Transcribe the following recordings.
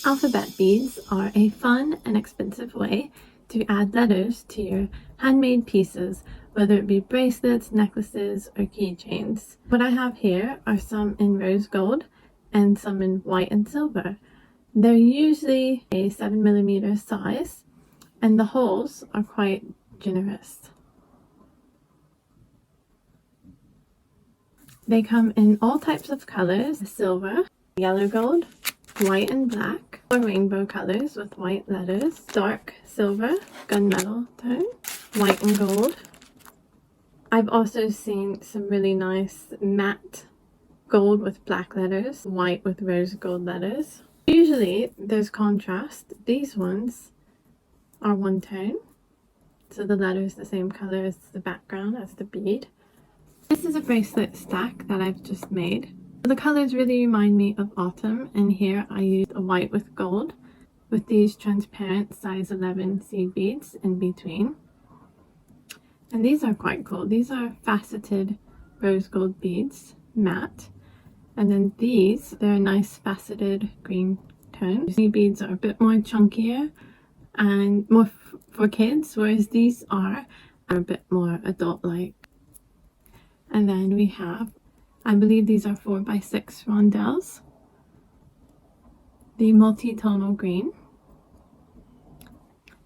Alphabet beads are a fun and expensive way to add letters to your handmade pieces, whether it be bracelets, necklaces, or keychains. What I have here are some in rose gold and some in white and silver. They're usually a 7mm size, and the holes are quite generous. They come in all types of colors: silver, yellow gold, white and black, or rainbow colors with white letters, dark silver, gunmetal tone, white and gold. I've also seen some really nice matte gold with black letters, white with rose gold letters. Usually there's contrast. These ones are one tone, so the letter is the same color as the background, as the bead. This is a bracelet stack that I've just made. The colors really remind me of autumn, and here I used a white with gold with these transparent size 11 seed beads in between. And these are quite cool. These are faceted rose gold beads, matte. And then these, they're a nice faceted green tone. These beads are a bit more chunkier and more for kids, whereas these are a bit more adult-like. And then we have, I believe these are 4x6 rondelles, the multi-tonal green,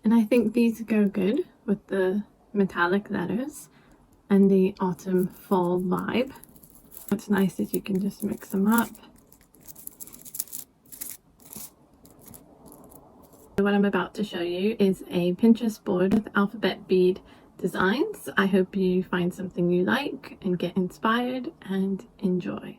and I think these go good with the metallic letters and the autumn fall vibe. What's nice is you can just mix them up. What I'm about to show you is a Pinterest board with alphabet bead designs. I hope you find something you like and get inspired and enjoy.